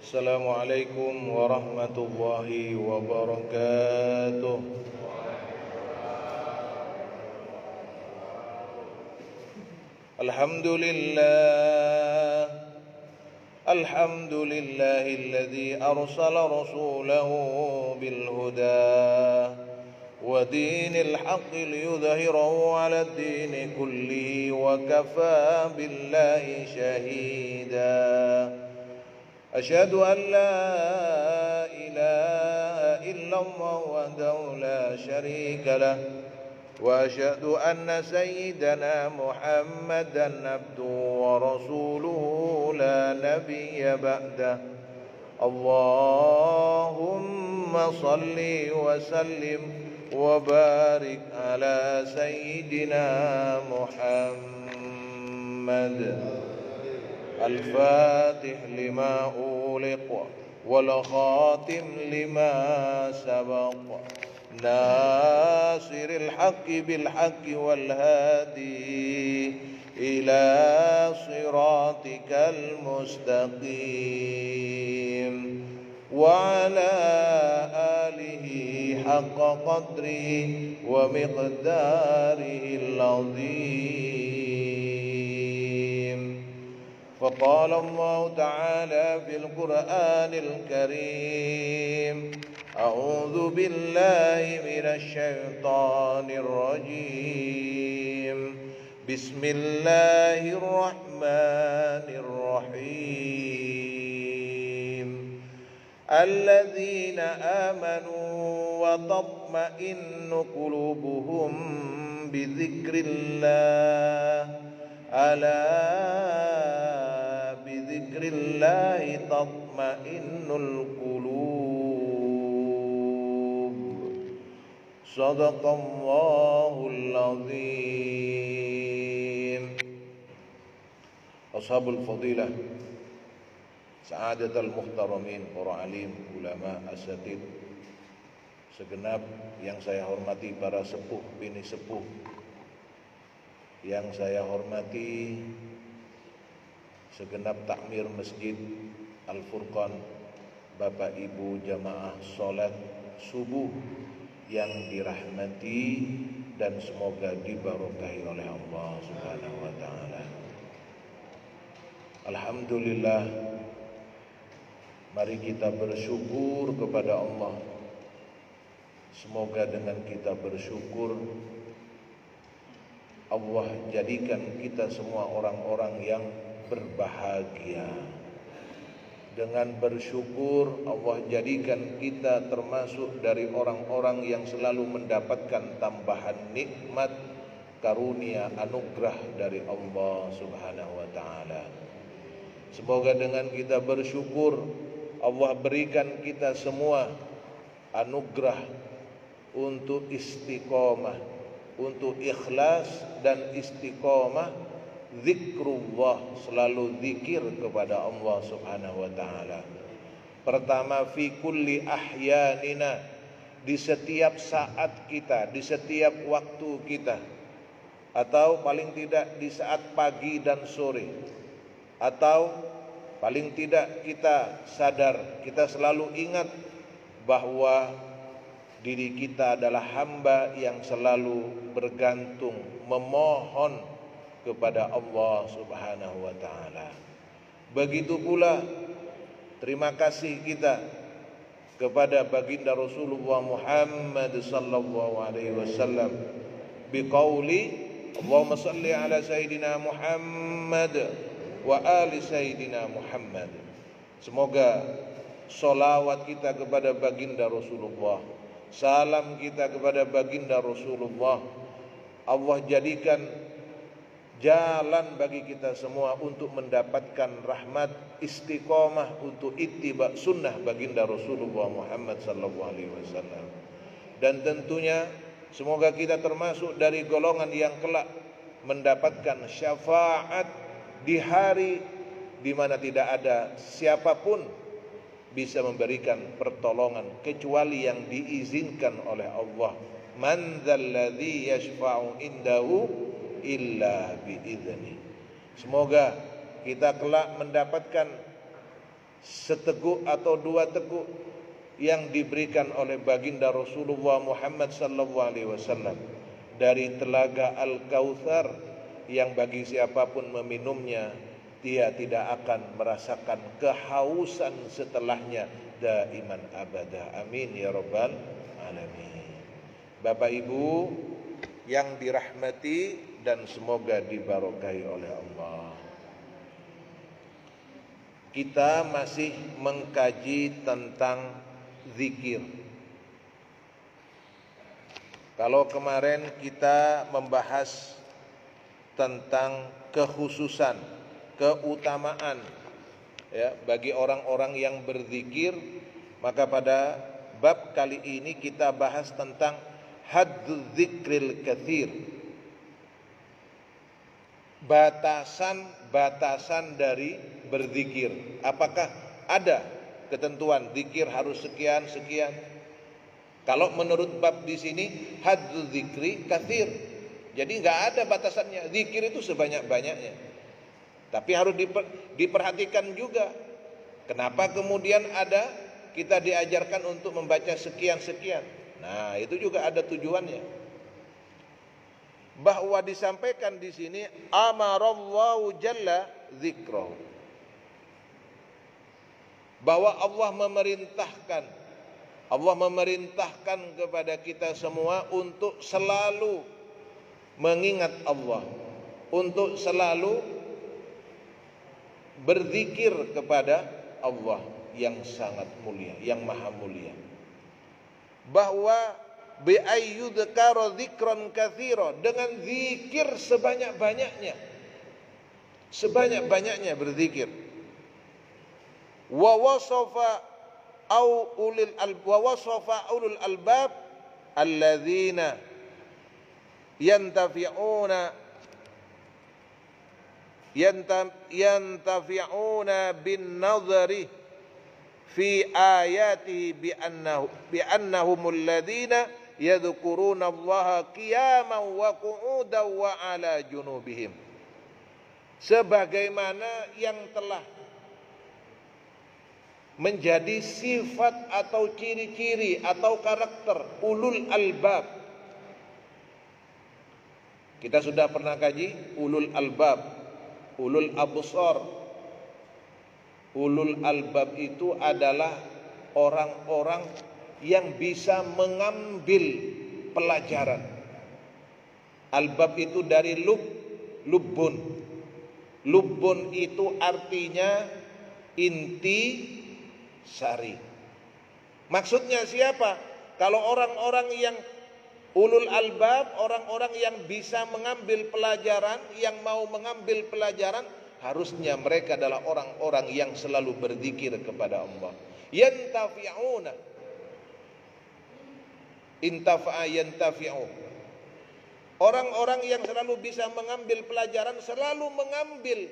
Assalamualaikum warahmatullahi wabarakatuh. Alhamdulillah, alhamdulillahilladzi arsala rasulahu bil huda wa dinil haqqi liyudhhirahu 'ala ad-dini kulli wa kafaa billahi shahida. Asyhadu an la ilaha illallah wahdahu la syarika lah wa asyhadu anna sayyidana Muhammadan abduhu wa rasuluhu la nabiyya ba'dah. Allahumma salli wa sallim wa barik ala sayyidina Muhammad الفاتح لما أغلق والخاتم لما سبق ناصر الحق بالحق والهادي إلى صراطك المستقيم وعلى آله حق قدره ومقداره العظيم. فقال الله تعالى في القرآن الكريم أعوذ بالله من الشيطان الرجيم بسم الله الرحمن الرحيم الذين آمنوا وتطمئن قلوبهم بذكر الله ألا بذكر الله تطمئن القلوب صدق الله العظيم. Ashabul fadilah, sa'adatul muhtaramin, para alim, ulama, asatid, segenap yang saya hormati para sepuh bini sepuh, yang saya hormati segenap takmir Masjid Al-Furqan, Bapak Ibu jamaah salat subuh yang dirahmati dan semoga diberkahi oleh Allah Subhanahu wa taala. Alhamdulillah, mari kita bersyukur kepada Allah. Semoga dengan kita bersyukur Allah jadikan kita semua orang-orang yang berbahagia. Dengan bersyukur Allah jadikan kita termasuk dari orang-orang yang selalu mendapatkan tambahan nikmat, karunia, anugerah dari Allah Subhanahu wa taala. Semoga dengan kita bersyukur Allah berikan kita semua anugerah untuk istiqomah, untuk ikhlas dan istiqomah zikrullah, selalu zikir kepada Allah Subhanahu wa taala. Pertama, fi kulli ahyanina, di setiap saat kita, di setiap waktu kita, atau paling tidak di saat pagi dan sore, atau paling tidak kita sadar, kita selalu ingat bahwa diri kita adalah hamba yang selalu bergantung, memohon kepada Allah Subhanahu wa taala. Begitu pula terima kasih kita kepada baginda Rasulullah Muhammad sallallahu alaihi wasallam biqauli Allahumma salli ala sayyidina Muhammad wa ali sayyidina Muhammad. Semoga solawat kita kepada baginda Rasulullah, salam kita kepada baginda Rasulullah, Allah jadikan jalan bagi kita semua untuk mendapatkan rahmat, istiqomah, untuk ittiba sunnah baginda Rasulullah Muhammad sallallahu alaihi wasallam. Dan tentunya semoga kita termasuk dari golongan yang kelak mendapatkan syafaat di hari di mana tidak ada siapapun bisa memberikan pertolongan kecuali yang diizinkan oleh Allah. Man dzalladzi yashfa'u indahu illa biidznih. Semoga kita kelak mendapatkan seteguk atau dua teguk yang diberikan oleh baginda Rasulullah Muhammad sallallahu alaihi wasallam dari telaga Al-Kautsar yang bagi siapapun meminumnya dia tidak akan merasakan kehausan setelahnya daiman abada. Amin ya rabbal alamin. Bapak Ibu yang dirahmati dan semoga diberkahi oleh Allah, kita masih mengkaji tentang zikir. Kalau kemarin kita membahas tentang kekhususan, keutamaan ya bagi orang-orang yang berzikir, maka pada bab kali ini kita bahas tentang hadduz zikril katsir. Batasan dari berzikir. Apakah ada ketentuan zikir harus sekian? Kalau menurut bab di sini hadduz zikri katsir. Jadi enggak ada batasannya. Zikir itu sebanyak-banyaknya. Tapi harus diperhatikan juga. Kenapa kemudian kita diajarkan untuk membaca sekian-sekian? Nah, itu juga ada tujuannya. Bahwa disampaikan di sini amarallahu jalla dzikrahu. Bahwa Allah memerintahkan kepada kita semua untuk selalu mengingat Allah, untuk selalu berzikir kepada Allah yang sangat mulia, yang maha mulia. Bahwa bi ayyudkara dzikran katsira, dengan zikir sebanyak-banyaknya berzikir. Wa wasafa ulul albab alladzina yantafi'una bin nadhari fi ayatihi bi annahumul ladzina yadhkuruna Allaha qiyaman wa qu'udan wa ala junubihim. Sebagaimana yang telah menjadi sifat atau ciri-ciri atau karakter ulul albab. Kita sudah pernah kaji ulul albab, ulul absar. Ulul albab itu adalah orang-orang yang bisa mengambil pelajaran. Albab itu dari lubbun. Lubbun itu artinya inti sari. Maksudnya siapa? Kalau orang-orang yang ulul albab, orang-orang yang bisa mengambil pelajaran, yang mau mengambil pelajaran, harusnya mereka adalah orang-orang yang selalu berzikir kepada Allah. Yantafi'una, intafa'a yantafi'u. Orang-orang yang selalu bisa mengambil pelajaran, selalu mengambil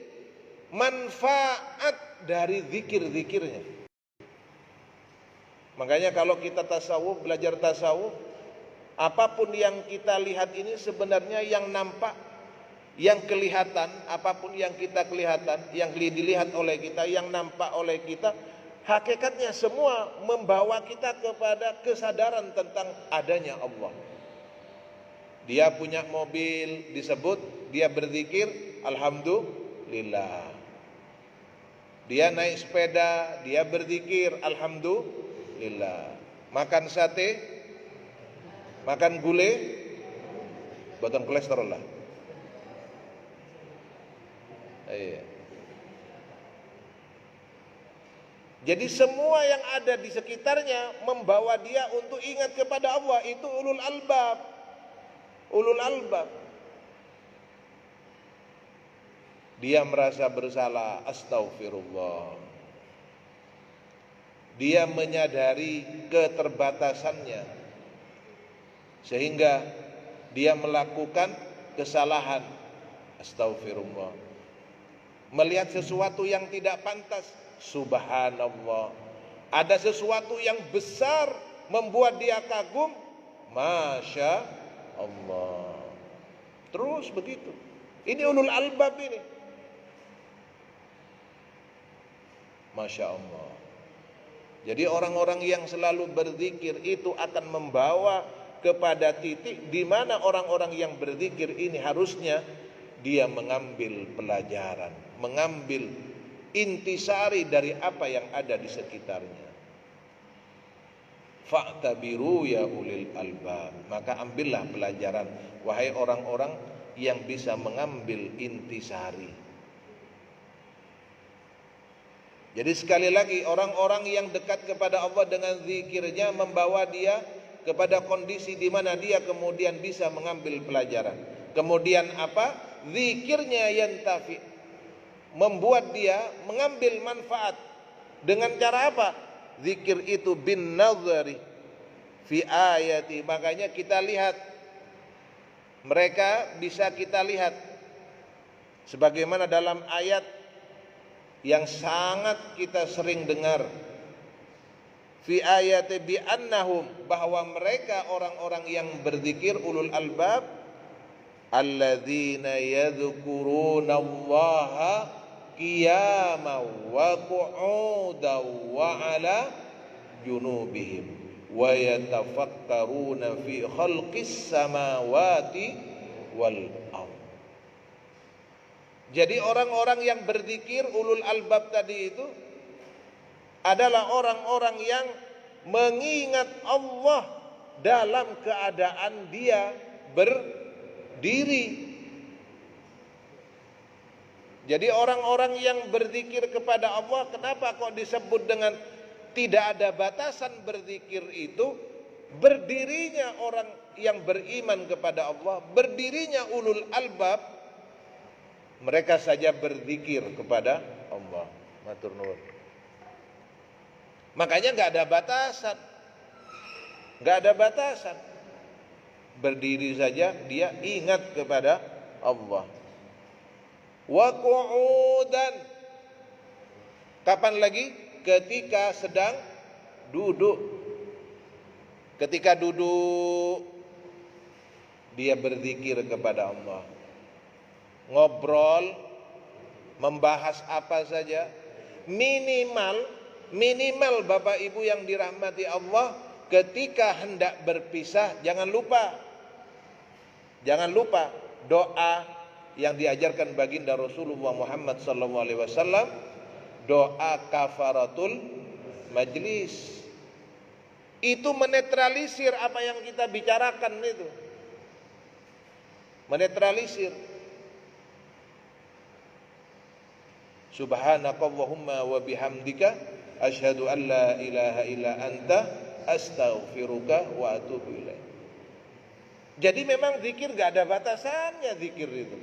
manfaat dari zikir-zikirnya. Makanya kalau kita tasawuf, belajar tasawuf, apapun yang kita lihat ini sebenarnya yang nampak, yang kelihatan, apapun yang kita kelihatan, yang dilihat oleh kita, yang nampak oleh kita, hakikatnya semua membawa kita kepada kesadaran tentang adanya Allah. Dia punya mobil, disebut, dia berzikir, alhamdulillah. Dia naik sepeda, dia berzikir, alhamdulillah. Makan sate, makan gulai, buatan kolesterol lah. Iya. Jadi semua yang ada di sekitarnya membawa dia untuk ingat kepada Allah. Itu ulul albab. Ulul albab. Dia merasa bersalah, astaghfirullah. Dia menyadari keterbatasannya, sehingga dia melakukan kesalahan, astaghfirullah. Melihat sesuatu yang tidak pantas, subhanallah. Ada sesuatu yang besar membuat dia kagum, masya Allah. Terus begitu. Ini ulul albab ini. Masya Allah. Jadi orang-orang yang selalu berzikir itu akan membawa kepada titik di mana orang-orang yang berzikir ini harusnya dia mengambil pelajaran, mengambil intisari dari apa yang ada di sekitarnya. Fa'tabiru ya ulil albab, maka ambillah pelajaran wahai orang-orang yang bisa mengambil intisari. Jadi sekali lagi, orang-orang yang dekat kepada Allah dengan zikirnya membawa dia kepada kondisi di mana dia kemudian bisa mengambil pelajaran. Kemudian apa? Zikirnya yantafi, membuat dia mengambil manfaat. Dengan cara apa? Zikir itu bin nazari fi ayati. Makanya kita lihat, mereka bisa kita lihat sebagaimana dalam ayat yang sangat kita sering dengar, fi ayati bi annahum, bahwa mereka orang-orang yang berzikir ulul albab, alladzina yadhkurunallaha qiyaman wa qu'udan wa ala junubihim wa yatafakkaruna fi khalqis samawati wal ardh. Jadi orang-orang yang berzikir ulul albab tadi itu adalah orang-orang yang mengingat Allah dalam keadaan dia berdiri. Jadi orang-orang yang berzikir kepada Allah, kenapa kok disebut dengan tidak ada batasan berzikir itu? Berdirinya orang yang beriman kepada Allah, berdirinya ulul albab, mereka saja berzikir kepada Allah. Matur nuwun. Makanya nggak ada batasan, nggak ada batasan. Berdiri saja dia ingat kepada Allah. Wa qu'udan. Kapan lagi? Ketika sedang duduk. Ketika duduk dia berzikir kepada Allah. Ngobrol, membahas apa saja, minimal Bapak Ibu yang dirahmati Allah, ketika hendak berpisah jangan lupa doa yang diajarkan baginda Rasulullah Muhammad SAW, doa kafaratul majlis. Itu menetralisir apa yang kita bicarakan itu, menetralisir. Subhanakallahumma wa bihamdika asyhadu an la ilaha illa anta astaghfiruka wa atubu ilaik. Jadi memang zikir gak ada batasannya, zikir itu.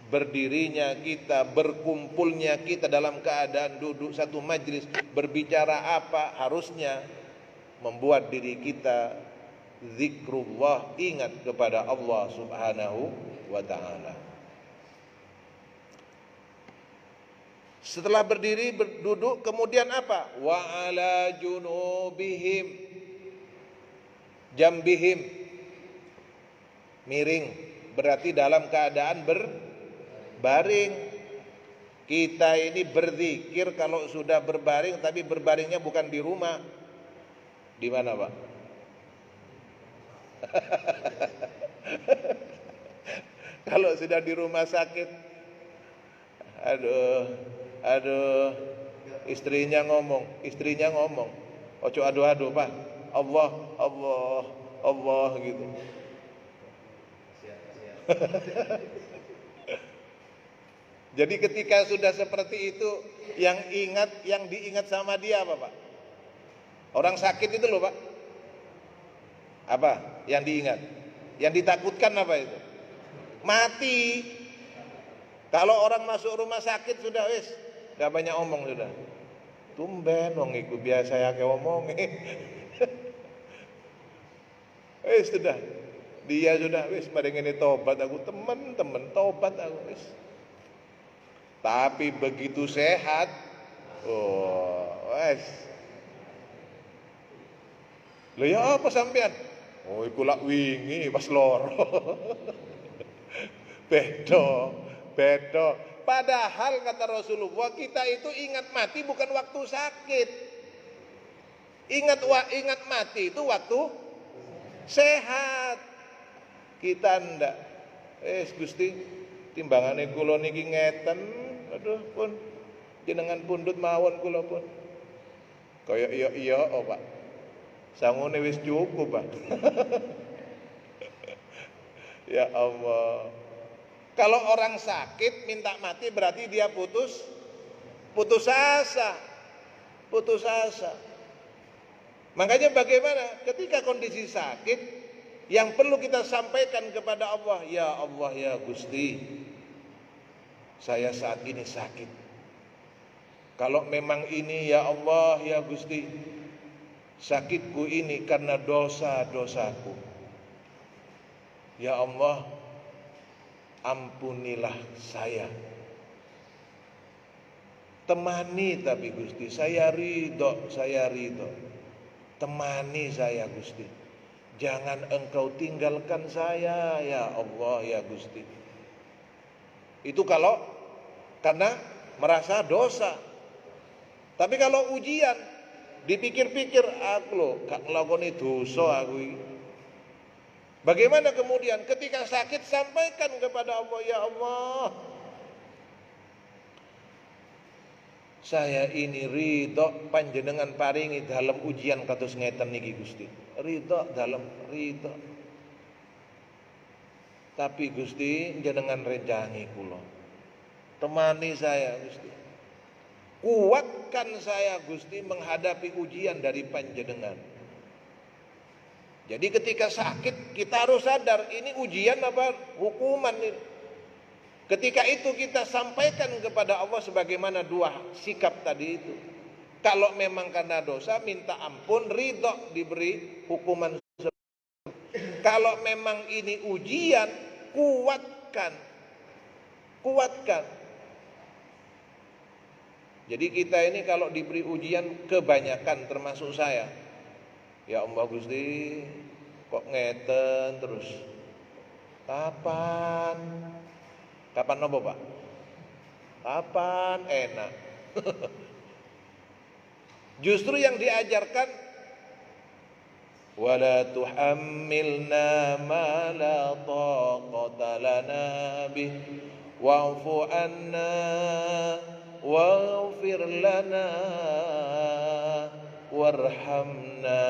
Berdirinya kita, berkumpulnya kita dalam keadaan duduk satu majlis, berbicara apa, harusnya membuat diri kita zikrullah, ingat kepada Allah Subhanahu wa ta'ala. Setelah berdiri, duduk, kemudian apa? Wa ala junubihim, jambihim, miring, berarti dalam keadaan berbaring. Kita ini berzikir kalau sudah berbaring, tapi berbaringnya bukan di rumah. Di mana, Pak? Kalau sudah di rumah sakit, aduh, istrinya ngomong, ojo aduh Pak, Allah gitu. Jadi ketika sudah seperti itu, yang diingat sama dia apa, Pak? Orang sakit itu loh, Pak. Apa yang diingat? Yang ditakutkan apa itu? Mati. Kalau orang masuk rumah sakit sudah wis, gak banyak omong sudah. Tumben wong iku biasa ya ke omong. Wis sudah. Dia sudah wis mari ngene tobat aku, temen tobat aku wis. Tapi begitu sehat, wis. Lha ya apa sampean? Oh iku lak wingi pas loro. Beda. Padahal kata Rasulullah, kita itu ingat mati bukan waktu sakit. Ingat mati itu waktu sehat. Kita ndak. Gusti, timbangane kula niki ngeten. Aduh pun jenengan pundhut mawon kula pun. Kaya iya oh Pak. Sangune wis cukup, Pak. Ya Allah. Kalau orang sakit minta mati berarti dia putus asa. Putus asa. Makanya bagaimana ketika kondisi sakit, yang perlu kita sampaikan kepada Allah, ya Allah ya Gusti, saya saat ini sakit. Kalau memang ini ya Allah ya Gusti, sakitku ini karena dosa-dosaku. Ya Allah, ampunilah saya. Temani tapi Gusti, saya ridho. Temani saya Gusti. Jangan engkau tinggalkan saya ya Allah ya Gusti. Itu kalau karena merasa dosa. Tapi kalau ujian, dipikir-pikir, aku loh gak nglakoni dosa aku ini. Bagaimana kemudian ketika sakit sampaikan kepada Allah, ya Allah, saya ini ridho panjenengan paringi dalam ujian kados ngeten niki Gusti. Ridho. Tapi Gusti jenengan rencangi kula. Temani saya Gusti. Kuatkan saya Gusti menghadapi ujian dari panjenengan. Jadi ketika sakit kita harus sadar ini ujian apa hukuman ini. Ketika itu kita sampaikan kepada Allah sebagaimana dua sikap tadi itu. Kalau memang karena dosa minta ampun, ridho diberi hukuman. Kalau memang ini ujian, kuatkan. Jadi kita ini kalau diberi ujian kebanyakan termasuk saya. Ya Allah Gusti, kok ngeten terus? Kapan nopo Pak? Kapan enak? Justru yang diajarkan wala tuhammilna ma la taqata lana bih wa'fu anna waghfir lana warhamna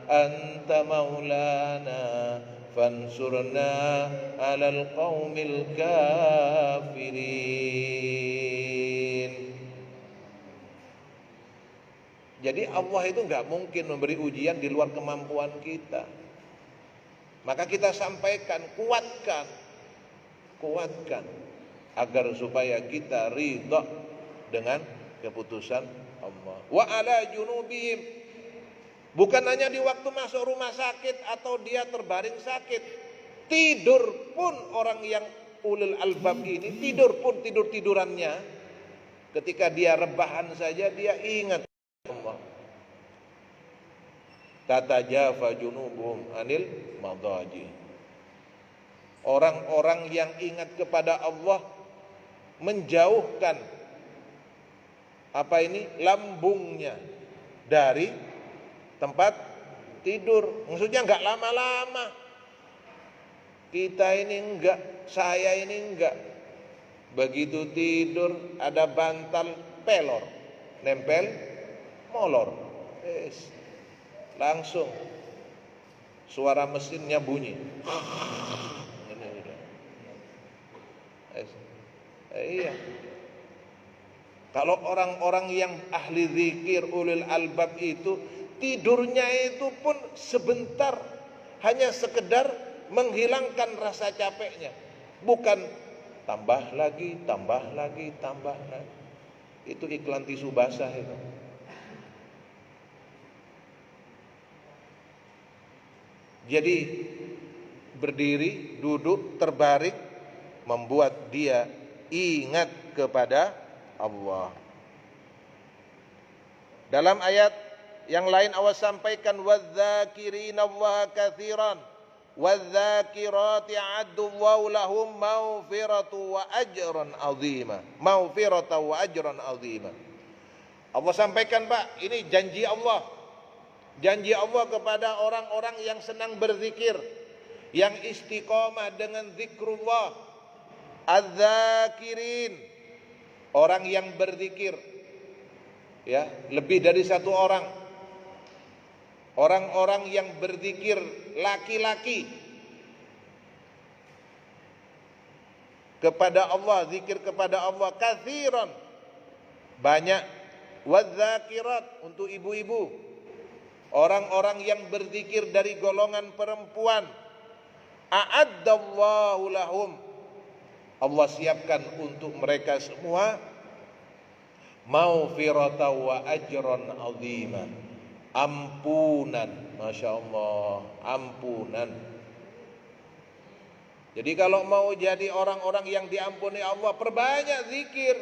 anta maulana fansurna alal qaumil kafirin. Jadi Allah itu nggak mungkin memberi ujian di luar kemampuan kita. Maka kita sampaikan, kuatkan agar supaya kita ridha dengan keputusan Allah. Wa ala junubihim, bukan hanya di waktu masuk rumah sakit atau dia terbaring sakit, tidur pun orang yang ulul albab ini tidurannya ketika dia rebahan saja dia ingat Allah. Tatajafa junubuhum anil madaji. Orang-orang yang ingat kepada Allah menjauhkan lambungnya dari tempat tidur. Maksudnya enggak lama-lama. Kita ini enggak, saya ini enggak. Begitu tidur ada bantal pelor, nempel molor. Langsung suara mesinnya bunyi. Iya. Kalau orang-orang yang ahli zikir ulul albab itu tidurnya itu pun sebentar, hanya sekedar menghilangkan rasa capeknya, bukan tambah lagi. Itu iklan tisu basah itu. Jadi berdiri, duduk, terbaring membuat dia ingat kepada Allah. Dalam ayat yang lain Allah sampaikan wadzakirina Allah katsiran wadzakirati a'addallahu lahum maghfiratan wa ajran 'azima. Maghfiratan wa ajran 'azima. Allah sampaikan, Pak, ini janji Allah. Janji Allah kepada orang-orang yang senang berzikir, yang istiqomah dengan zikrullah. Az-zakirin, orang yang berzikir. Ya, lebih dari satu orang. Orang-orang yang berzikir laki-laki kepada Allah, zikir kepada Allah katsiran, banyak. Wadzakirat, untuk ibu-ibu, orang-orang yang berzikir dari golongan perempuan. A'addallahu lahum, Allah siapkan untuk mereka semua maghfiratan wa ajran 'azima, ampunan. Masya Allah, ampunan. Jadi kalau mau jadi orang-orang yang diampuni Allah, perbanyak zikir.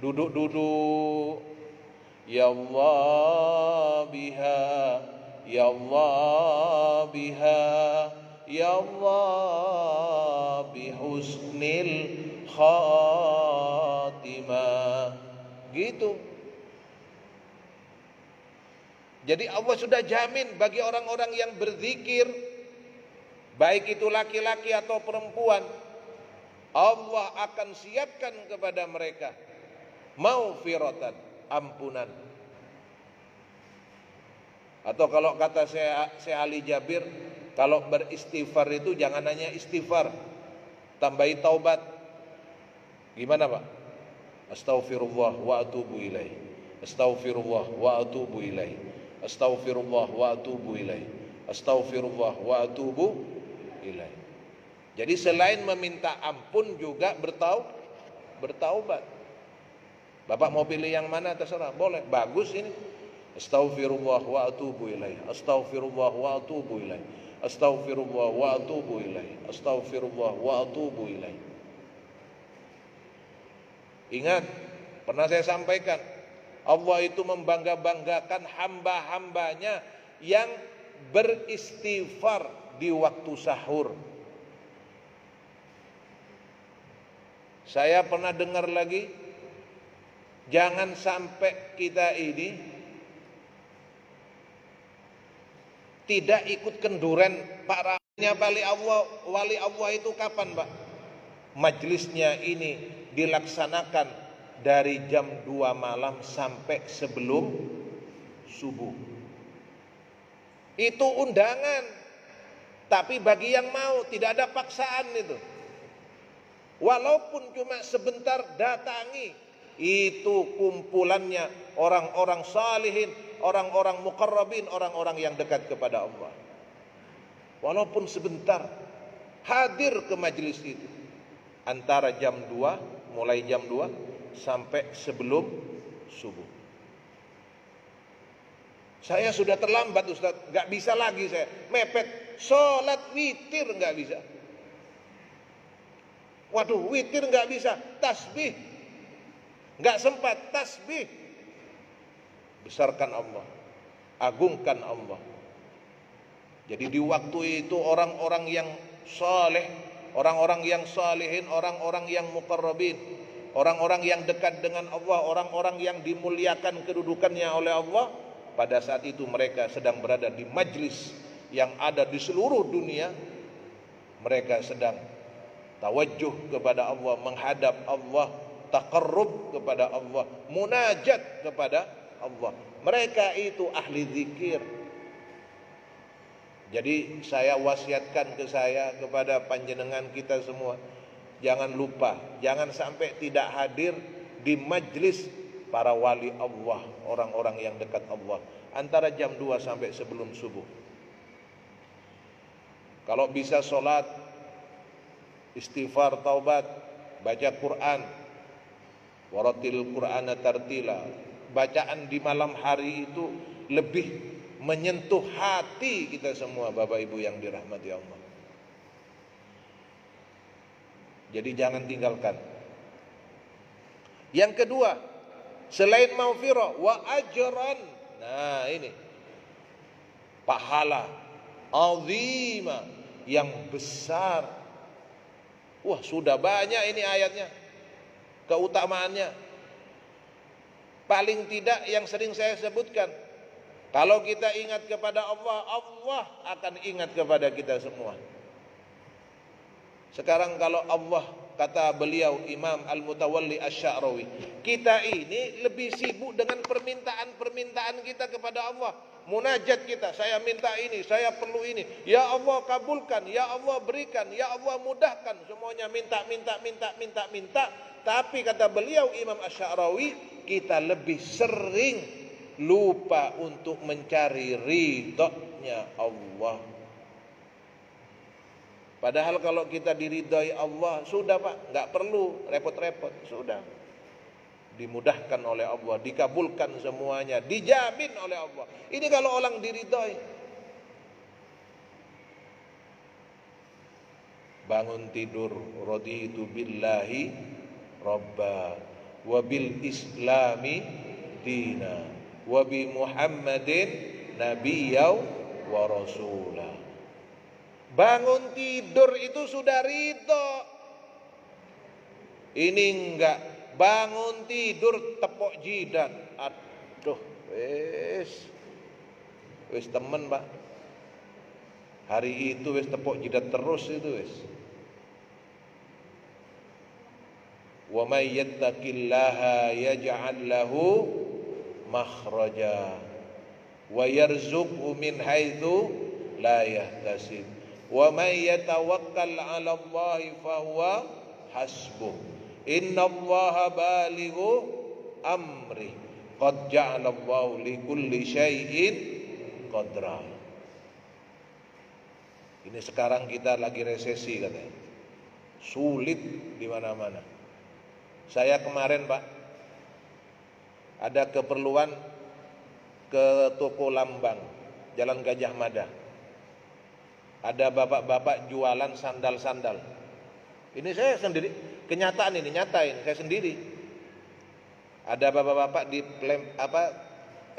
Duduk-duduk, ya Allah biha, ya Allah biha, ya Allah bihusnil khatimah. Gitu. Jadi Allah sudah jamin bagi orang-orang yang berzikir, baik itu laki-laki atau perempuan, Allah akan siapkan kepada mereka maghfiratan, ampunan. Atau kalau kata Syekh Ali Jabir, kalau beristighfar itu jangan hanya istighfar, tambahi taubat. Gimana, Pak? Astaghfirullah wa atubu ilaih. Astaghfirullah wa atubu ilaih. Astaghfirullah wa atubu ilaih. Astaghfirullah wa atubu ilaih. Jadi selain meminta ampun juga bertaubat. Bapak mau pilih yang mana terserah, boleh. Bagus ini. Astaghfirullah wa atubu ilaih. Astaghfirullah wa atubu ilaih. Astaghfirullah wa atubu ilaih. Astaghfirullah wa atubu ilaih. Ingat, pernah saya sampaikan, Allah itu membangga-banggakan hamba-hambanya yang beristighfar di waktu sahur. Saya pernah dengar lagi, jangan sampai kita ini tidak ikut kenduren. Pak Rahimnya wali Allah itu kapan, Pak? Majlisnya ini dilaksanakan dari jam 2 malam sampai sebelum subuh. Itu undangan, tapi bagi yang mau, tidak ada paksaan itu. Walaupun cuma sebentar, datangi. Itu kumpulannya orang-orang salihin, orang-orang muqarrabin, orang-orang yang dekat kepada Allah. Walaupun sebentar, hadir ke majelis itu antara jam 2, mulai jam 2 sampai sebelum subuh. Saya sudah terlambat, Ustaz, gak bisa lagi saya mepet. Sholat witir gak bisa. Waduh, witir gak bisa. Tasbih nggak sempat, tasbih. Besarkan Allah, agungkan Allah. Jadi di waktu itu orang-orang yang saleh, orang-orang yang salihin, orang-orang yang muqarrabin, orang-orang yang dekat dengan Allah, orang-orang yang dimuliakan kedudukannya oleh Allah, pada saat itu mereka sedang berada di majlis yang ada di seluruh dunia. Mereka sedang tawajjuh kepada Allah, menghadap Allah, taqarrub kepada Allah, munajat kepada Allah. Mereka itu ahli zikir. Jadi saya wasiatkan kepada panjenengan kita semua, jangan lupa, jangan sampai tidak hadir di majlis para wali Allah, orang-orang yang dekat Allah, antara jam 2 sampai sebelum subuh. Kalau bisa sholat, istighfar, taubat, baca Quran, waratil Qur'ana tartila. Bacaan di malam hari itu lebih menyentuh hati kita semua, Bapak Ibu yang dirahmati Allah. Jadi jangan tinggalkan. Yang kedua, selain maghfirah wa ajran. Nah, ini pahala. azima, yang besar. Wah, sudah banyak ini ayatnya, keutamaannya. Paling tidak yang sering saya sebutkan, kalau kita ingat kepada Allah, Allah akan ingat kepada kita semua. Sekarang kalau Allah, kata beliau Imam Al-Mutawalli Asy-Sya'rawi, kita ini lebih sibuk dengan permintaan-permintaan kita kepada Allah. Munajat kita, saya minta ini, saya perlu ini. Ya Allah kabulkan, ya Allah berikan, ya Allah mudahkan. Semuanya minta. Tapi kata beliau Imam Asy-Sya'rawi, kita lebih sering lupa untuk mencari ridhonya Allah. Padahal kalau kita diridhai Allah, sudah Pak, nggak perlu repot-repot, sudah dimudahkan oleh Allah, dikabulkan semuanya, dijamin oleh Allah. Ini kalau orang diridhai. Bangun tidur, raditu billahi rabba wa bil islami dina wa bi Muhammadin nabiyyan wa rasulah. Bangun tidur itu sudah ridho. Ini enggak, bangun tidur tepuk jidat. Aduh, wis temen Pak. Hari itu wis tepuk jidat terus itu wis. Wa may yattaqillaha yaj'al lahu makhraja wa yarzuqhu min haitsu la yahtasib. Wa may yatawakkal 'ala Allahi fahuwa hasbuh. Innallaha balighu amri. Qad ja'ala Allahu likulli syai'in qadra. Ini sekarang kita lagi resesi katanya. Sulit di mana-mana. Saya kemarin Pak ada keperluan ke toko Lambang, Jalan Gajah Mada. Ada bapak-bapak jualan sandal-sandal. Ini saya sendiri, kenyataan ini, nyata ini, saya sendiri. Ada bapak-bapak di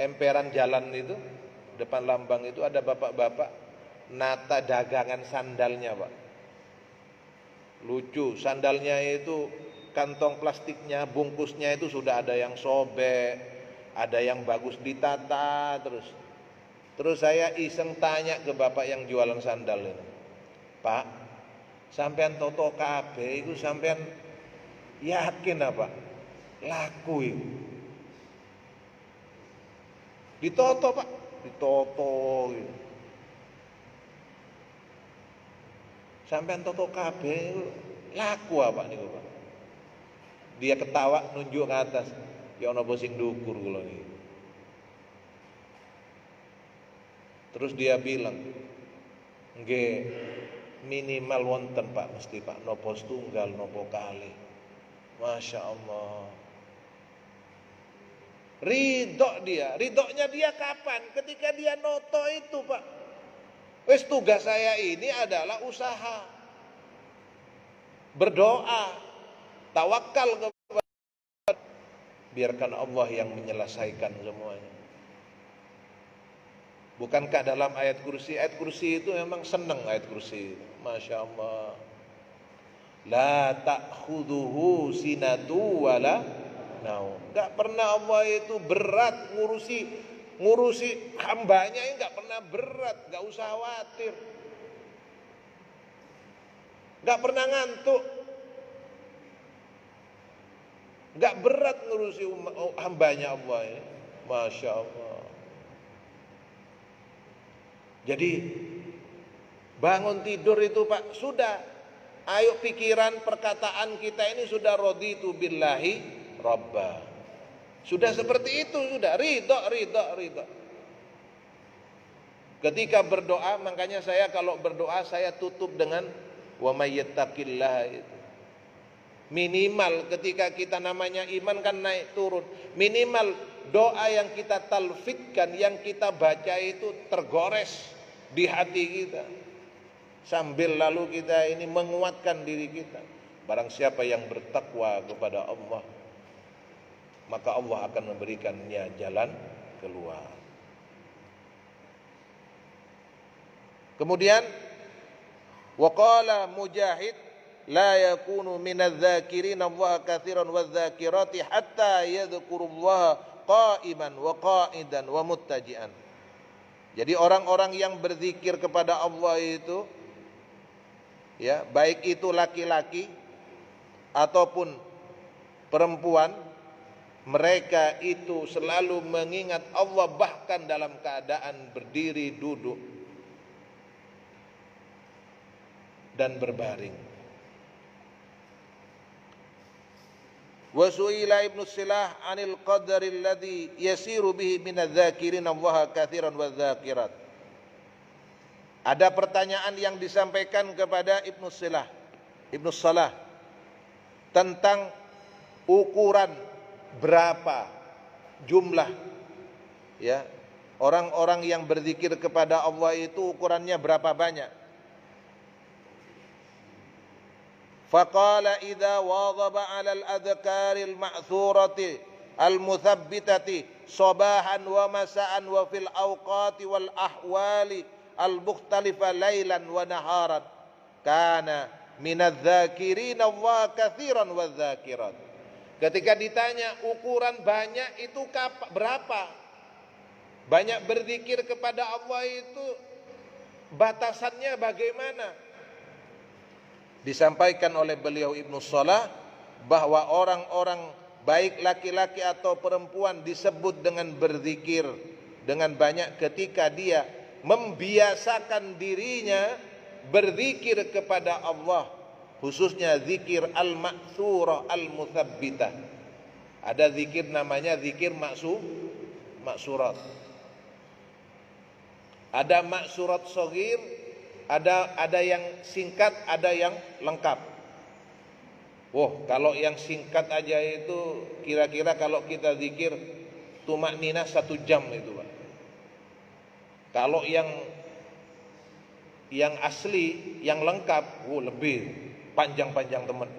emperan jalan itu, depan Lambang itu ada bapak-bapak nata dagangan sandalnya Pak. Lucu, sandalnya itu kantong plastiknya, bungkusnya itu sudah ada yang sobek, ada yang bagus ditata terus. Terus saya iseng tanya ke bapak yang jualan sandal itu, Pak, sampean toto kabeh itu sampean yakin apa laku itu? Ditoto Pak, ditoto gitu. Sampean toto kabeh laku apa niku Pak? Dia ketawa nunjuk ke atas, ya ono sing dukur kula niki. Terus dia bilang, nggih minimal wonten Pak, mesti Pak nopo setunggal nopo kali. Masya Allah. Ridhonya dia kapan? Ketika dia noto itu Pak. Wes tugas saya ini adalah usaha, berdoa, tawakal kepada, biarkan Allah yang menyelesaikan semuanya. Bukankah dalam ayat kursi itu memang senang ayat kursi, Masya Allah. La ta'khuduhu sinatu wala naum. Gak pernah Allah itu berat ngurusi hambanya, ini gak pernah berat, gak usah khawatir. Gak pernah ngantuk. Gak berat ngurusi hambanya Allah ini, Masya Allah. Jadi bangun tidur itu Pak, sudah, ayo pikiran perkataan kita ini sudah raditu billahi rabba. Sudah seperti itu, sudah ridho. Ketika berdoa, makanya saya kalau berdoa saya tutup dengan wa may yattaqillaha itu. Minimal ketika kita namanya iman kan naik turun, minimal doa yang kita talfidkan, yang kita baca itu tergores di hati kita, sambil lalu kita ini menguatkan diri kita. Barang siapa yang bertakwa kepada Allah, maka Allah akan memberikannya jalan keluar. Kemudian waqala Mujahid la yakunu minadz-dzakirina Allah katsiran wadz-dzakirati hatta yadhkurullaha qa'iman wa qa'idan wa muttaji'an. Jadi orang-orang yang berzikir kepada Allah itu, ya, baik itu laki-laki ataupun perempuan, mereka itu selalu mengingat Allah bahkan dalam keadaan berdiri, duduk, dan berbaring. Wa su'ila Ibnu Silah 'anil qadari alladhi yasiru bihi minadz-dzakirina Allah katsiran wadz-dzakirat. Ada pertanyaan yang disampaikan kepada Ibnu Salah tentang ukuran berapa jumlah, ya, orang-orang yang berzikir kepada Allah itu ukurannya berapa banyak. Faqala idza wadhaba 'alal adhkaril ma'thurati al-muthabbitati sabahan wa masa'an wa fil awqati wal ahwali al-mukhtalifa lailan wa naharan kana minadz-dzakirina Allah katsiran wadz-dzakirat. Ketika ditanya ukuran banyak itu berapa? Banyak berzikir kepada Allah itu batasannya bagaimana? Disampaikan oleh beliau Ibnu Salah bahwa orang-orang baik laki-laki atau perempuan disebut dengan berzikir dengan banyak ketika dia membiasakan dirinya berzikir kepada Allah, khususnya zikir al-ma'thurah al-mutsabbitah. Ada zikir namanya zikir maksurat. Ada maksurat shaghir, ada yang singkat, ada yang lengkap. Kalau yang singkat aja itu kira-kira kalau kita zikir tumakninah 1 jam itu, Pak. Kalau yang asli, yang lengkap, lebih panjang-panjang teman.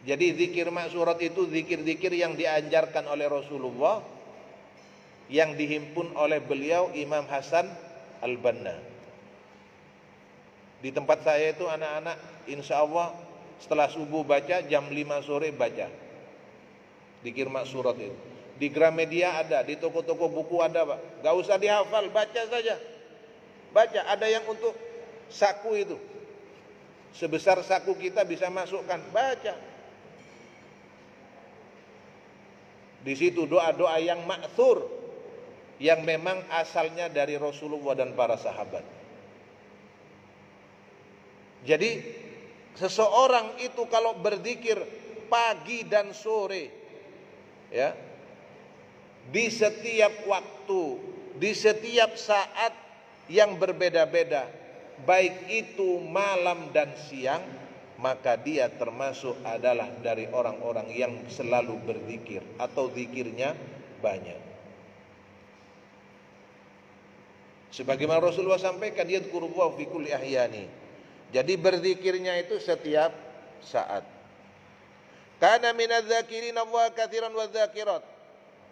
Jadi zikir maksurat itu zikir-zikir yang diajarkan oleh Rasulullah, yang dihimpun oleh beliau Imam Hasan Al-Banna. Di tempat saya itu anak-anak insya Allah setelah subuh baca, jam 5 sore baca zikir maksurat itu. Di Gramedia ada, di toko-toko buku ada, Pak. Gak usah dihafal, baca saja. Baca, ada yang untuk saku itu, sebesar saku kita bisa masukkan, baca. Di situ doa-doa yang ma'thur, yang memang asalnya dari Rasulullah dan para sahabat. Jadi seseorang itu kalau berzikir pagi dan sore, ya, di setiap waktu, di setiap saat yang berbeda-beda, baik itu malam dan siang, maka dia termasuk adalah dari orang-orang yang selalu berzikir atau zikirnya banyak. Sebagaimana Rasulullah sampaikan, yadhkurullah fi kulli ahyani. Jadi berzikirnya itu setiap saat. Kana minadz-dzakirina Allah katsiran wadz-dzakirat.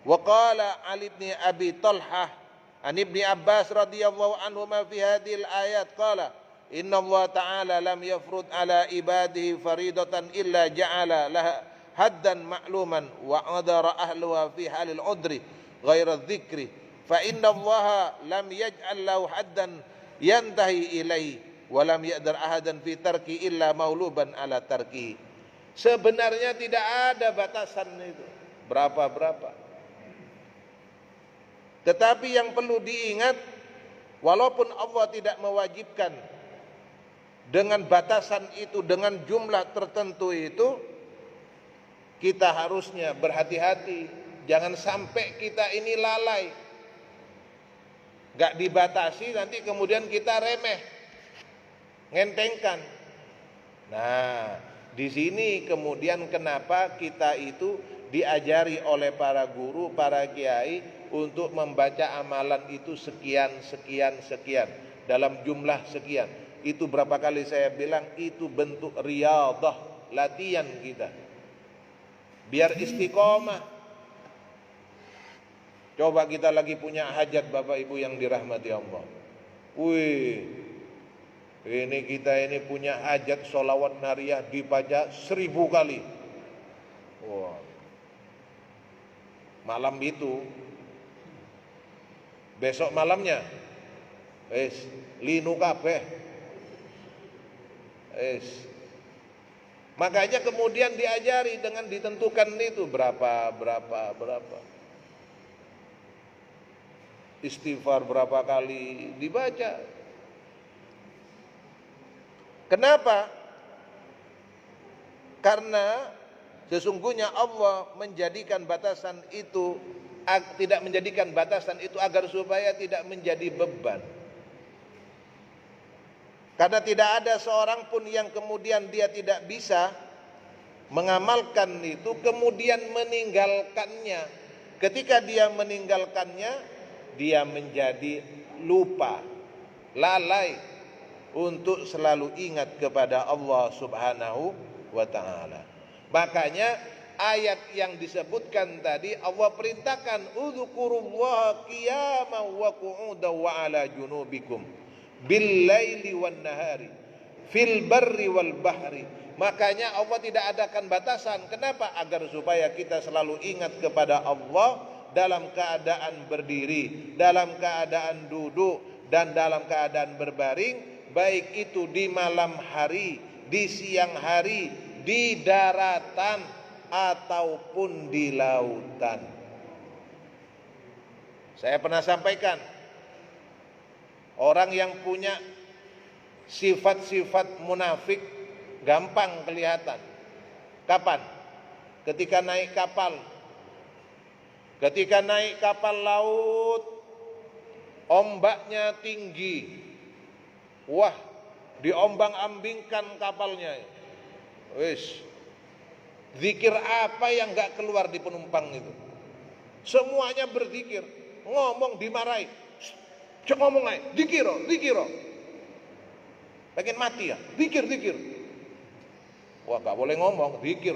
Wa qala Ali bin Abi Talhah an Ibnu Abbas radhiyallahu anhuma fi hadhil ayat qala inna Allah ta'ala lam yafrud ala ibadihi faridatan illa ja'ala laha haddan ma'luman wa adara ahluha fi halil udri ghaira dzikri fa inna Allah lam yaj'al lahu haddan yantahi ilaihi walam yaqdar ahadan fi tarki illa mauluban ala tarki. Sebenarnya tidak ada batasan itu berapa. Tetapi yang perlu diingat, walaupun Allah tidak mewajibkan dengan batasan itu, dengan jumlah tertentu itu, kita harusnya berhati-hati. Jangan sampai kita ini lalai, gak dibatasi, nanti kemudian kita remeh, ngentengkan. Nah, di sini kemudian kenapa kita itu diajari oleh para guru, para kiai untuk membaca amalan itu sekian dalam jumlah sekian. Itu berapa kali saya bilang, itu bentuk riyadhah, latihan kita biar istiqomah. Coba kita lagi punya hajat, Bapak Ibu yang dirahmati Allah, Wih, ini kita ini punya hajat sholawat nariyah dibaca 1000 kali. Wah, malam itu, besok malamnya, linu kabeh, makanya kemudian diajari dengan ditentukan itu berapa. Istighfar berapa kali dibaca. Kenapa? Karena sesungguhnya Allah menjadikan batasan itu, tidak menjadikan batasan itu agar supaya tidak menjadi beban. Karena tidak ada seorang pun yang kemudian dia tidak bisa mengamalkan itu kemudian meninggalkannya. Ketika dia meninggalkannya, dia menjadi lupa, lalai untuk selalu ingat kepada Allah Subhanahu wa ta'ala. Makanya ayat yang disebutkan tadi Allah perintahkan udzukurullaha qiyaman wa qu'udan wa ala junubikum bil laili wan nahari fil barri wal bahri. Makanya Allah tidak adakan batasan. Kenapa? Agar supaya kita selalu ingat kepada Allah dalam keadaan berdiri, dalam keadaan duduk, dan dalam keadaan berbaring, baik itu di malam hari, di siang hari, di daratan ataupun di lautan. Saya pernah sampaikan, orang yang punya sifat-sifat munafik gampang kelihatan. Kapan? Ketika naik kapal. Ketika naik kapal laut, ombaknya tinggi. Wah, diombang-ambingkan kapalnya. Zikir apa yang gak keluar di penumpang itu? Semuanya berzikir. Ngomong dimarahi. Cek ngomong aja, zikiro. Pengen mati ya, zikir. Wah, gak boleh ngomong, zikir.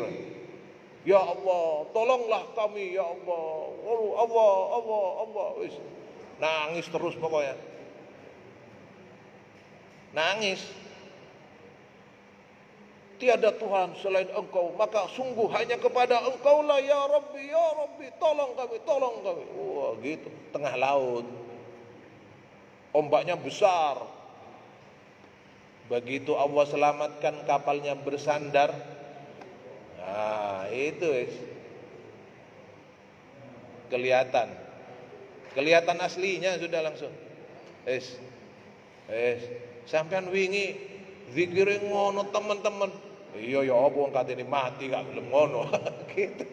Ya Allah, tolonglah kami ya Allah. Allah. Nangis terus pokoknya. Nangis. Tiada Tuhan selain Engkau, maka sungguh hanya kepada Engkau lah ya Rabbi, tolong kami. Wah, gitu, tengah laut. Ombaknya besar. Begitu Allah selamatkan kapalnya bersandar. Nah, itu kelihatan aslinya sudah langsung. Sampean wingi zikirin ngono teman-teman. Iya ya apa wong katene mati gak gelem ngono. Gitu.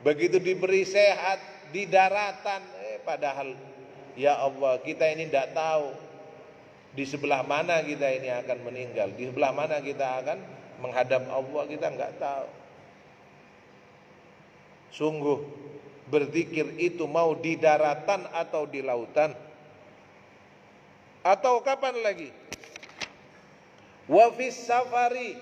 Begitu diberi sehat di daratan, padahal ya Allah, kita ini tidak tahu di sebelah mana kita ini akan meninggal, di sebelah mana kita akan menghadap Allah, kita enggak tahu. Sungguh berzikir itu mau di daratan atau di lautan. Atau kapan lagi? Wa fis safari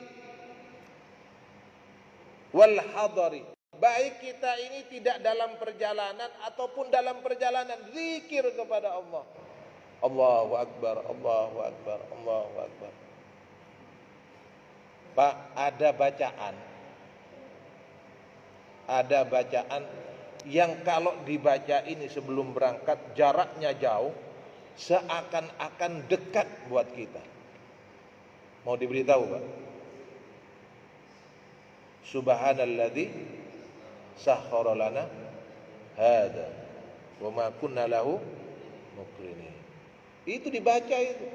wal hadari. Baik kita ini tidak dalam perjalanan ataupun dalam perjalanan, zikir kepada Allah. Allahu Akbar. Pak, ada bacaan yang kalau dibaca ini sebelum berangkat jaraknya jauh, seakan-akan dekat buat kita. Mau diberitahu, Pak? Subhanalladzi sakhkhara lana hada wa ma kunna lahu muqrinin. Itu dibaca itu.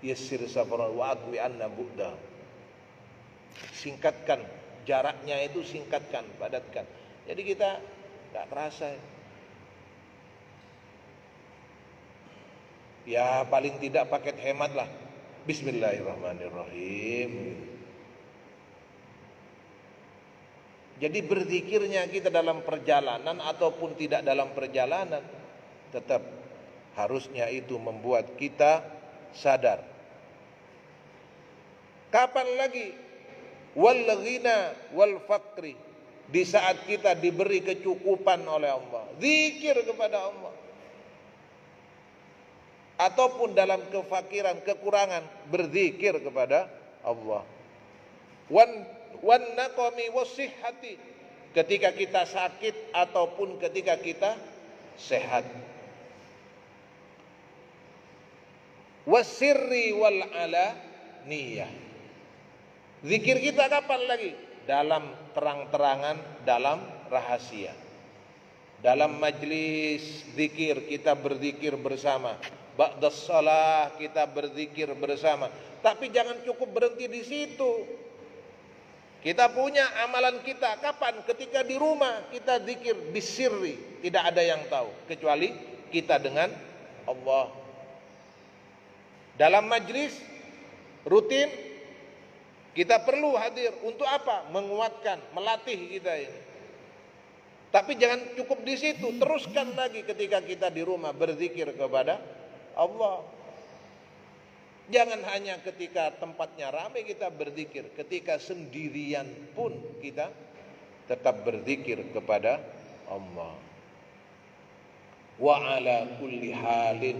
Yassir safaran wa adwi anna bu'da. Singkatkan jaraknya itu, singkatkan, padatkan. Jadi kita enggak terasa. Ya paling tidak paket hemat lah. Bismillahirrahmanirrahim. Jadi berzikirnya kita dalam perjalanan ataupun tidak dalam perjalanan, tetap harusnya itu membuat kita sadar. Kapan lagi? Wal ghina wal faqri. di saat kita diberi kecukupan oleh Allah, zikir kepada Allah. Ataupun dalam kefakiran, kekurangan, berzikir kepada Allah. Wan naqami wasihhati, ketika kita sakit ataupun ketika kita sehat. Wasirri wal alaniyah. Zikir kita kapan lagi? Dalam terang-terangan, dalam rahasia. Dalam majlis zikir kita berzikir bersama. Ba'das shalah kita berzikir bersama. Tapi jangan cukup berhenti di situ. Kita punya amalan kita kapan? Ketika di rumah kita zikir bisirri, tidak ada yang tahu kecuali kita dengan Allah. Dalam majlis rutin kita perlu hadir untuk apa? Menguatkan, melatih kita ini. Tapi jangan cukup di situ, teruskan lagi ketika kita di rumah berzikir kepada Allah. Jangan hanya ketika tempatnya ramai kita berzikir, ketika sendirian pun kita tetap berzikir kepada Allah. Wa ala kulli halin,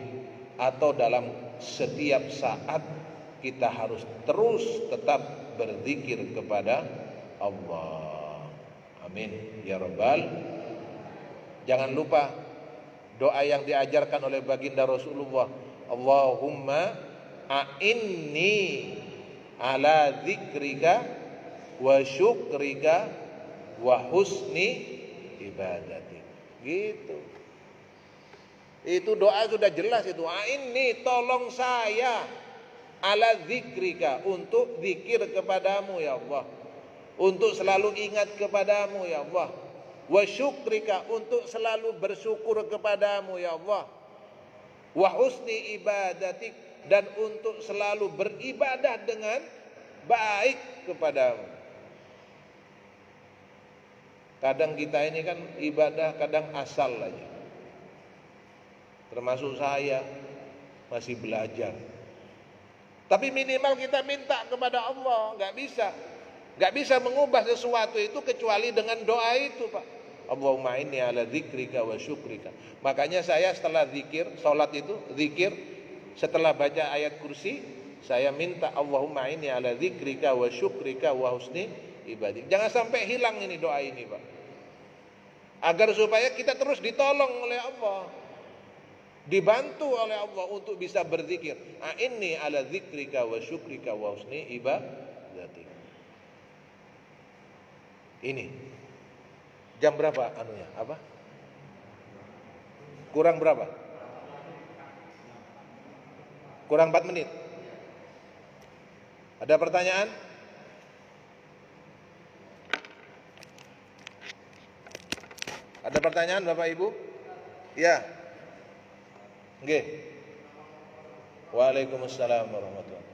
atau dalam setiap saat kita harus terus tetap berzikir kepada Allah. Amin ya rabbal. Jangan lupa doa yang diajarkan oleh baginda Rasulullah, Allahumma a'inni ala dzikrika wa syukrika wa husni ibadati. Gitu. Itu doa sudah jelas itu. A'inni, tolong saya, ala dzikrika, untuk zikir kepadamu ya Allah, untuk selalu ingat kepadamu ya Allah, wa syukrika, untuk selalu bersyukur kepadamu ya Allah, wa husni ibadatik, dan untuk selalu beribadah dengan baik kepadamu. Kadang kita ini kan ibadah kadang asal aja. Termasuk saya masih belajar. Tapi minimal kita minta kepada Allah, nggak bisa mengubah sesuatu itu kecuali dengan doa itu, Pak. Allahumma inni ala dzikrika wa syukrika. Makanya saya setelah zikir, salat itu zikir, setelah baca ayat kursi, saya minta Allahumma inni ala dzikrika wa syukrika wa husni ibadik. Jangan sampai hilang ini doa ini, Pak. Agar supaya kita terus ditolong oleh Allah, dibantu oleh Allah untuk bisa berzikir. Inni ala dzikrika wa syukrika wa husni ibadatik. Ini jam berapa anunya? Apa? Kurang berapa? Kurang 4 menit. Ada pertanyaan? Ada pertanyaan Bapak Ibu? Ya. Nggih. Waalaikumsalam warahmatullahi wabarakatuh.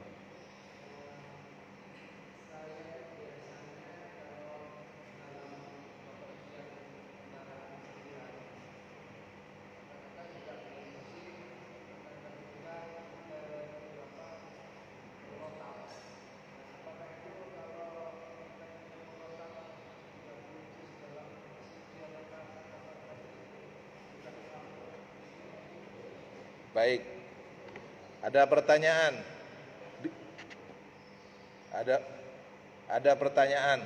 Baik, ada pertanyaan? Ada pertanyaan.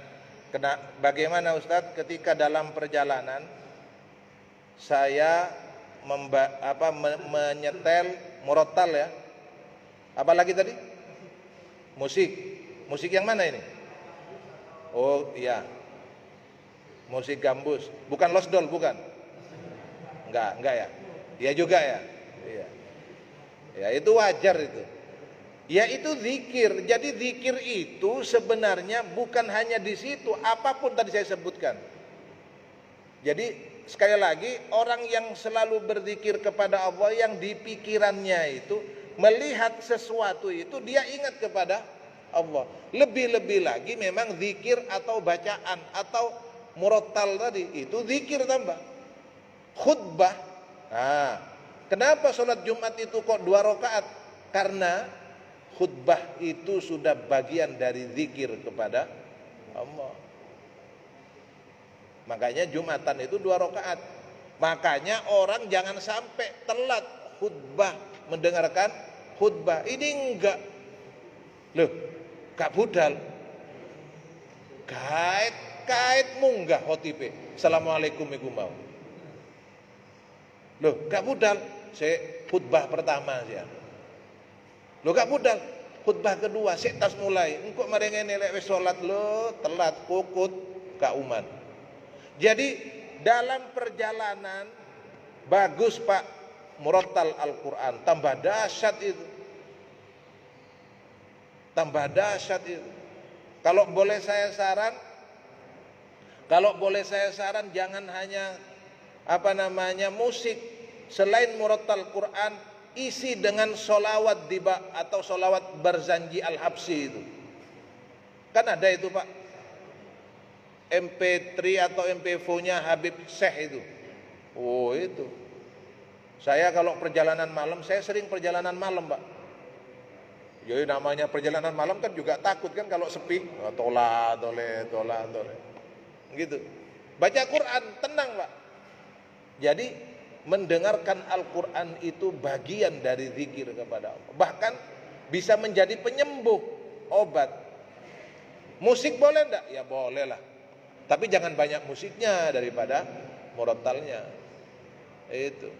Bagaimana Ustadz ketika dalam perjalanan saya menyetel murattal ya? Apalagi tadi? Musik yang mana ini? Oh iya, musik gambus, bukan losdol, bukan? Enggak ya? Iya juga ya? Iya. Ya itu wajar itu. Ya itu zikir. Jadi zikir itu sebenarnya bukan hanya di situ, apapun tadi saya sebutkan. Jadi sekali lagi, orang yang selalu berzikir kepada Allah, yang di pikirannya itu melihat sesuatu itu, dia ingat kepada Allah. Lebih-lebih lagi memang zikir atau bacaan atau murattal tadi itu zikir tambah. Khutbah. Nah, kenapa sholat Jumat itu kok 2 rakaat? Karena khutbah itu sudah bagian dari zikir kepada Allah. Makanya Jumatan itu 2 rakaat. Makanya orang jangan sampai telat khutbah, mendengarkan khutbah. Ini enggak. Loh, Kak Budal, kait munggah khotibé. Assalamualaikum iku mau. Loh, Kak Budal, saya khutbah pertama sih. Loh, Kak Budal, khutbah kedua, sik tas mulai. Engko mari ngene lek wis salat lo telat kukut Kak Uman. Jadi dalam perjalanan bagus Pak murattal Al-Qur'an, tambah dahsyat itu. Tambah dahsyat itu. Kalau boleh saya saran jangan hanya musik. Selain murattal Quran, isi dengan solawat diba atau solawat Barzanji Al-Habsyi itu. Kan ada itu Pak, MP3 atau MP4-nya Habib Syekh itu. Oh itu. Saya kalau perjalanan malam, saya sering perjalanan malam Pak. Jadi namanya perjalanan malam kan juga takut kan kalau sepi. Tola tole. Gitu. Baca Quran, tenang Pak. Jadi mendengarkan Al-Quran itu bagian dari zikir kepada Allah. Bahkan bisa menjadi penyembuh, obat. Musik boleh enggak? Ya boleh lah. Tapi jangan banyak musiknya daripada murattalnya. Itu.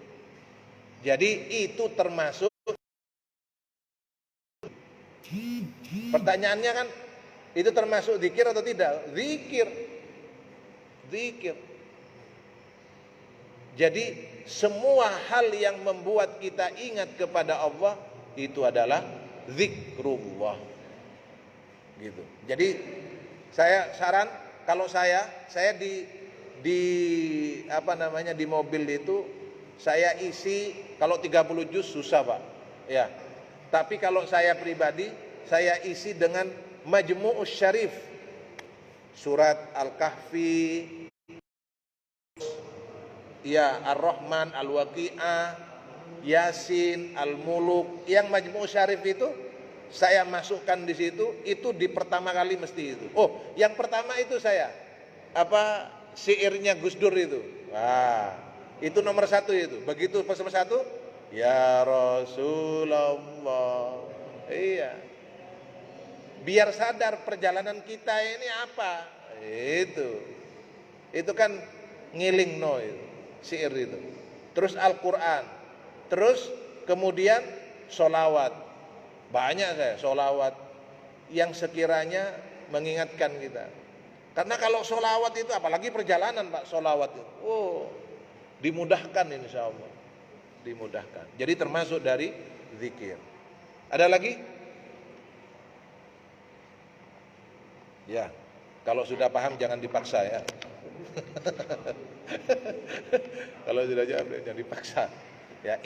Jadi itu termasuk. Pertanyaannya kan, itu termasuk zikir atau tidak? Zikir. Jadi semua hal yang membuat kita ingat kepada Allah itu adalah zikrullah. Gitu. Jadi saya saran, kalau saya di mobil itu saya isi kalau 30 juz susah Pak. Ya. Tapi kalau saya pribadi saya isi dengan Majmu'us Syarif, surat Al-Kahfi, ya Ar-Rahman, Al-Waqi'ah, Yasin, Al-Muluk. Yang Majmu' Syarif itu saya masukkan di situ, itu di pertama kali mesti itu. Oh, yang pertama itu saya syairnya Gus Dur itu. Wah, itu nomor 1 itu. Begitu pas nomor 1, ya Rasulullah. Iya. Biar sadar perjalanan kita ini apa. Itu kan ngiling no itu. Syair itu. Terus Al-Quran. Terus kemudian solawat. Banyak saya solawat yang sekiranya mengingatkan kita. Karena kalau solawat itu, apalagi perjalanan Pak, solawat itu, dimudahkan insya Allah. Dimudahkan. Jadi termasuk dari zikir. Ada lagi? Ya, kalau sudah paham jangan dipaksa ya. Kalau sudah jangan dipaksa. Ya,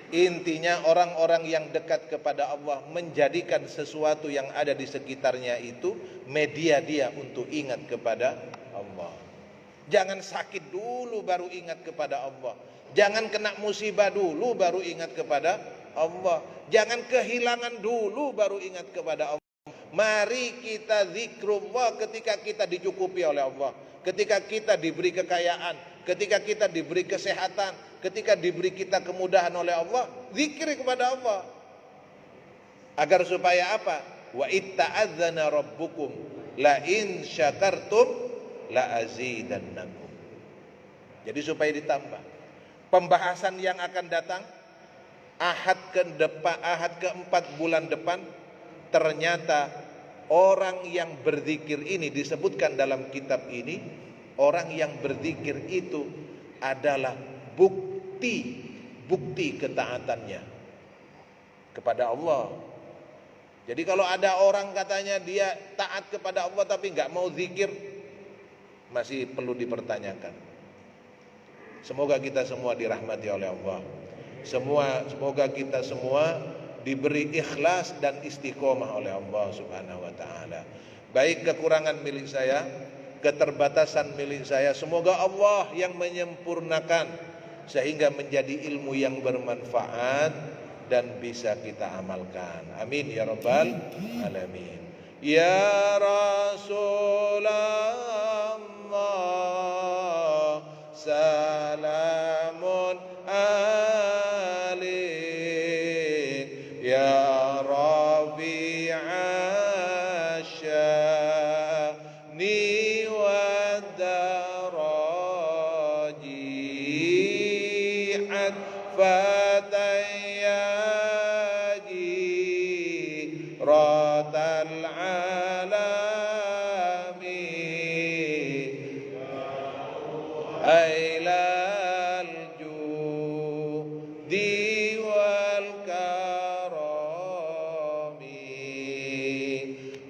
intinya orang-orang yang dekat kepada Allah menjadikan sesuatu yang ada di sekitarnya itu media dia untuk ingat kepada Allah. Jangan sakit dulu baru ingat kepada Allah. Jangan kena musibah dulu baru ingat kepada Allah. Jangan kehilangan dulu baru ingat kepada Allah. Mari kita zikrullah ketika kita dicukupi oleh Allah, ketika kita diberi kekayaan, ketika kita diberi kesehatan, ketika diberi kita kemudahan oleh Allah, zikir kepada Allah. Agar supaya apa? Wa itta'adzana rabbukum la in syakartum la azidannakum. Jadi supaya ditambah. Pembahasan yang akan datang Ahad keempat bulan depan, ternyata orang yang berzikir ini disebutkan dalam kitab ini, orang yang berzikir itu adalah bukti ketaatannya kepada Allah. Jadi kalau ada orang katanya dia taat kepada Allah tapi nggak mau zikir, masih perlu dipertanyakan. Semoga kita semua dirahmati oleh Allah. Semoga kita semua diberi ikhlas dan istiqomah oleh Allah Subhanahu wa taala. Baik kekurangan milik saya, keterbatasan milik saya, semoga Allah yang menyempurnakan sehingga menjadi ilmu yang bermanfaat dan bisa kita amalkan. Amin ya rabbal alamin. Ya Rasulullah ratal alami ailal judi wal karami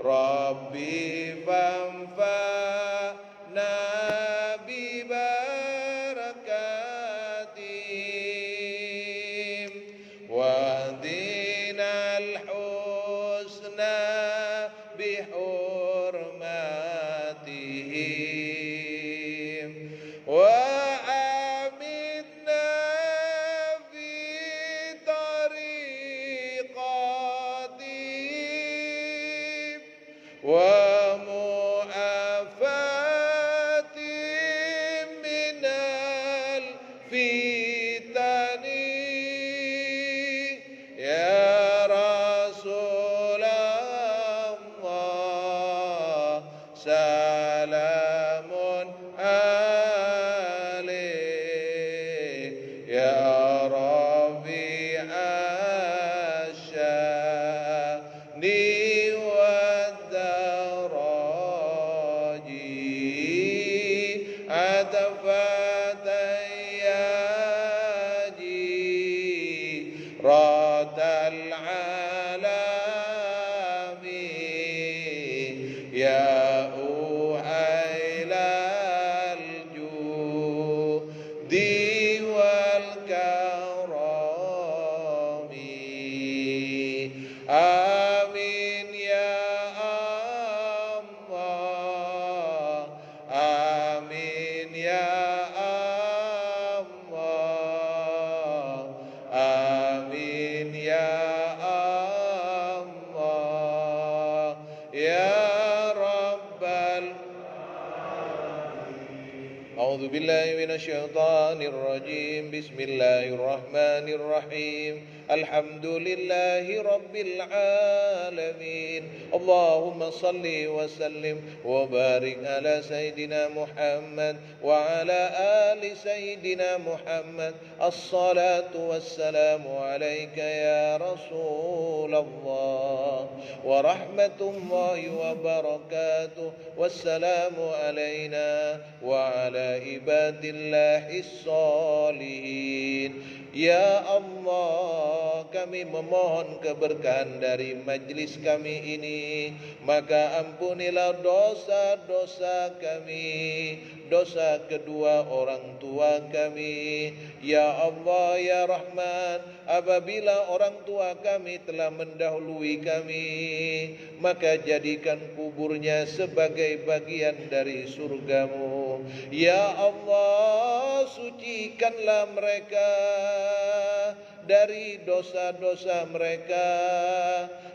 rabbi famfa'na bi barakatim wahdinal husna bi hurmatihim wa aminna fi tariqatihim wa mu'afatim minal fitani ya Rasulullah salamun alaik ya Rabi'asyani ratal alami ya uhailal judi wal karami amin ya Allah amin ya Allah amin ya Allah ya rabbal a'udzu billahi minasy syaithanir rajim bismillahirrahmanir rahim alhamdulillahi rabbil alamin Allahumma salli wa sallim wa barik ala sayyidina Muhammad wa ala ali sayyidina Muhammad as-salatu wassalamu alayka ya Rasulullah wa rahmatullahi wa barakatuh wassalamu alayna wa ala ibadillahis salihin ya Allah kami memohon keberkahan dari majlis kami ini maka ampunilah dosa-dosa kami dosa kedua orang tua kami ya Allah ya Rahman apabila orang tua kami telah mendahului kami maka jadikan kuburnya sebagai bagian dari surgamu ya Allah sucikanlah mereka dari dosa-dosa mereka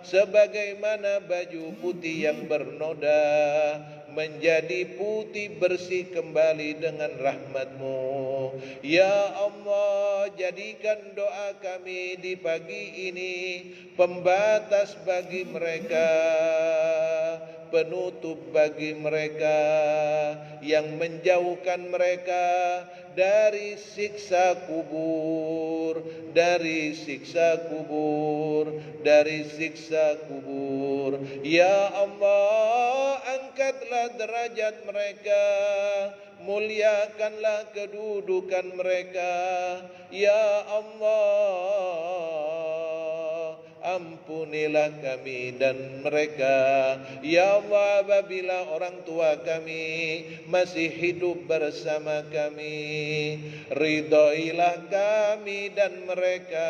sebagaimana baju putih yang bernoda menjadi putih bersih kembali dengan rahmat-Mu ya Allah jadikan doa kami di pagi ini pembatas bagi mereka penutup bagi mereka yang menjauhkan mereka dari siksa kubur dari siksa kubur dari siksa kubur ya Allah angkatlah derajat mereka muliakanlah kedudukan mereka ya Allah ampunilah kami dan mereka ya Allah apabila orang tua kami masih hidup bersama kami ridhoilah kami dan mereka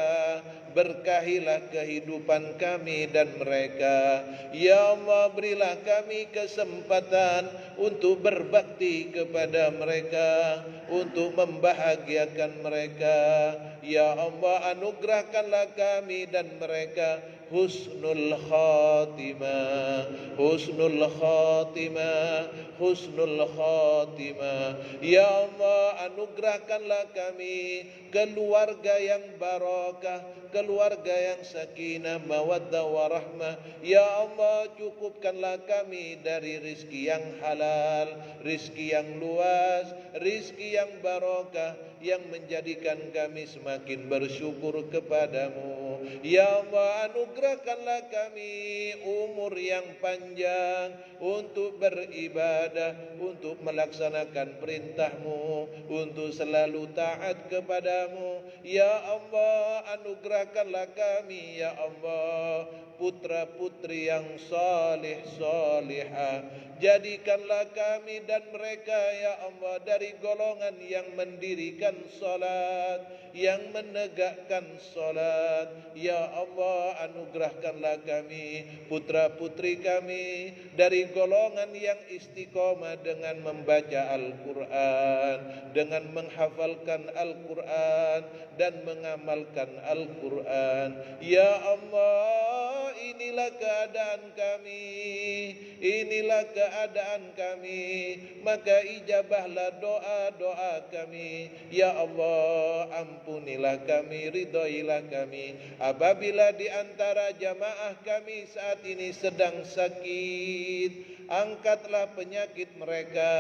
berkahilah kehidupan kami dan mereka ya Allah berilah kami kesempatan untuk berbakti kepada mereka untuk membahagiakan mereka ya Allah anugerahkanlah kami dan mereka husnul khatimah husnul khatimah husnul khatimah ya Allah anugerahkanlah kami keluarga yang barakah keluarga yang sakinah mawaddah warahmah ya Allah cukupkanlah kami dari rizki yang halal rizki yang luas rizki yang barakah yang menjadikan kami semakin bersyukur kepadamu Ya Allah, anugerahkanlah kami umur yang panjang untuk beribadah, untuk melaksanakan perintah-Mu, untuk selalu taat kepadamu. Ya Allah, anugerahkanlah kami, ya Allah, putra-putri yang salih salihah. Jadikanlah kami dan mereka, ya Allah, dari golongan yang mendirikan salat, yang menegakkan salat. Ya Allah, anugerahkanlah kami, putra-putri kami, dari golongan yang istiqomah dengan membaca Al-Quran, dengan menghafalkan Al-Quran dan mengamalkan Al-Quran. Ya Allah, inilah keadaan kami, inilah keadaan kami, maka ijabahlah doa-doa kami. Ya Allah, ampunilah kami, ridhoilah kami. Apabila di antara jamaah kami saat ini sedang sakit, angkatlah penyakit mereka,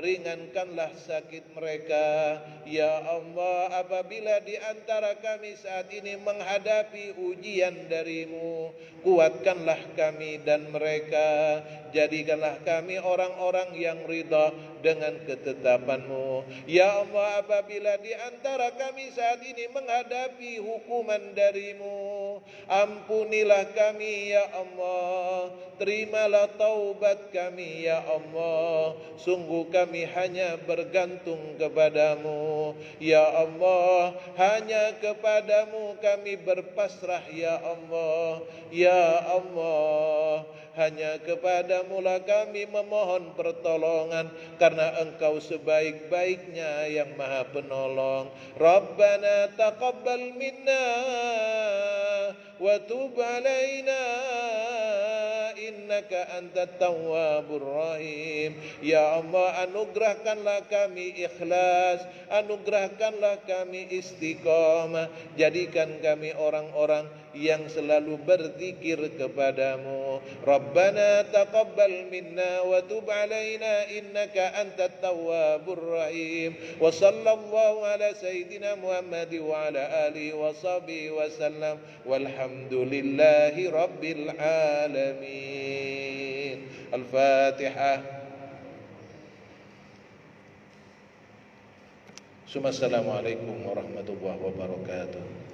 ringankanlah sakit mereka. Ya Allah, apabila di antara kami saat ini menghadapi ujian dari-Mu, kuatkanlah kami dan mereka. Jadikanlah kami orang-orang yang ridha dengan ketetapan-Mu. Ya Allah, apabila di antara kami saat ini menghadapi hukuman dari-Mu, ampunilah kami, ya Allah. Terimalah taubat kami, ya Allah. Sungguh kami hanya bergantung kepadamu, ya Allah. Hanya kepadamu kami berpasrah, ya Allah. Ya Allah, hanya kepadamu lah kami memohon pertolongan, karena Engkau sebaik-baiknya yang Maha Penolong. Rabbana taqabbal minna wa tub alaina innaka antat tawwabur rahim. Ya Allah, anugerahkanlah kami ikhlas, anugerahkanlah kami istiqamah. Jadikan kami orang-orang yang selalu berzikir kepadamu. Rabbana taqabbal minna wa tub alaina innaka antat tawwabur rahim. Wa sallallahu ala sayyidina Muhammad wa ala alihi wa sahbihi wa sallam. Walhamdulillahi rabbil alamin. Al-Fatihah. Assalamualaikum warahmatullahi wabarakatuh.